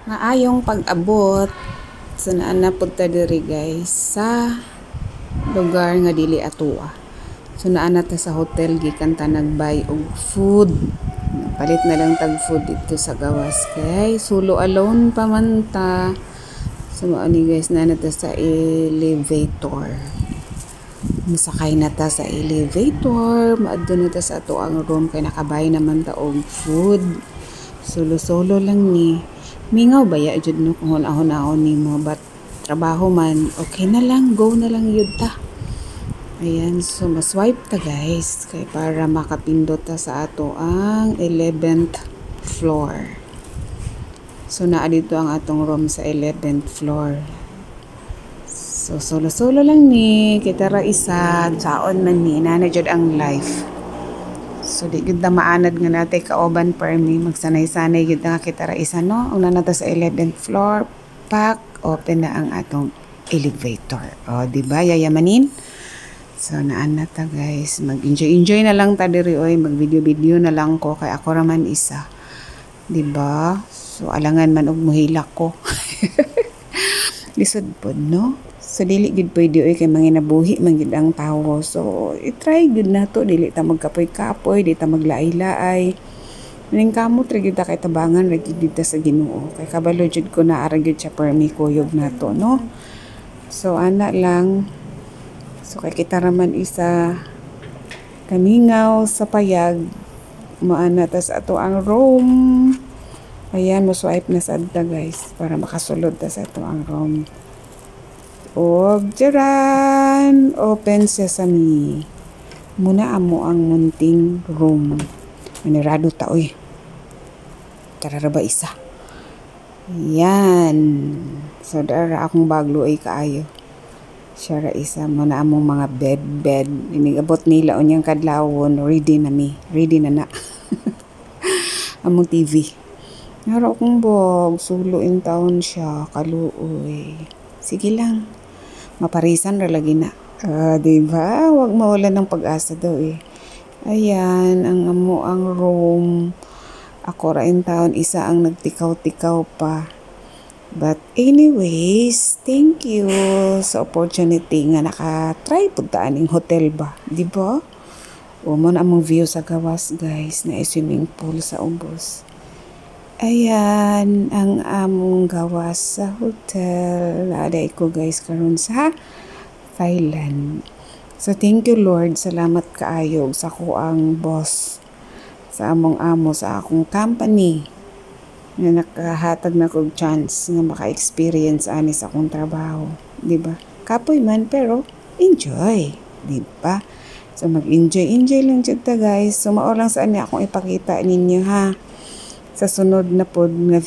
Maayong pag-abot sa naan na punta diri guys sa lugar nga dili atoa. So naan na ta sa hotel gikan ta nagbay og food. Palit na lang tag food dito sa gawas kay solo alone pa man ta. So mao ni guys na ta sa elevator. Masakay na ta sa elevator, maadto na ta sa ato ang room kay nakabay naman ta og food. Solo-solo lang ni. Mingaw ba ya jud no kung hunahon nimo but trabaho man okay na lang, go na lang yun ta. Ayan, so maswipe ta guys kay para makapindot ta sa ato ang 11th floor. So naa dito ang atong room sa 11th floor. So solo-solo lang ni kita ra isa saon man ni na jud ang life. So di gid na maanad nga natay kaoban permi magsanay-sanay gid nga kita ra isa no. Ang nanata sa 11th floor, pack open na ang atong elevator. O di ba yayamanin? So naan na ta guys, mag-enjoy na lang ta diri oy, mag-video na lang ko kay ako ra man isa. Di ba? So alangan man og mohilak ko. Lisod pod no. So dili gid pwede oy kay manginabuhi man gid ang tawo. So i-try gid nato dili ta magkapoy-kapoy, dili ta maglaay-laay. Ning kamot ra gid ta kay tabangan ra gid ta sa Ginoo. Kay kabalo jud ko na ara gid siya permi kuyog nato no. So ana lang. So kay kita raman isa kamingaw sa payag maana tas ato ang room. Ayan, mo swipe na sad ta guys para makasulod ta sa ato ang room. Og jaran, open sesame. Muna amo ang munting room. Manirado ta oy. Tara ba isa? Yan. So dara akong baglo ay kaayo. Siya ra isa mo na among mga bed. Inigabot nila unyang kadlawon. Ready na mi. Ready na na. Among TV. Naro akong bog. Sulo in town siya. Kaluoy. Sige lang. Maparisan ra lagi na. Diba? Huwag mawalan ng pag-asa daw eh. Ayan, ang amo ang room. Ako ra in town, isa ang nagtikaw-tikaw pa. But anyways, thank you sa opportunity nga naka-try po taan ng hotel ba. Diba? O mo na among view sa gawas guys, na swimming pool sa ubos. Ayan, ang among gawas sa hotel. Naaday ko guys karon sa Thailand. So thank you Lord, salamat kaayo sa ko ang boss sa among amo sa akong company na nakahatag na kog chance nga maka-experience ani sa akong trabaho, di ba? Kapoy man pero enjoy, di ba? So mag-enjoy lang jud ta guys. So mao lang sa ani akong ipakita ninyo ha sa sunod na pod nga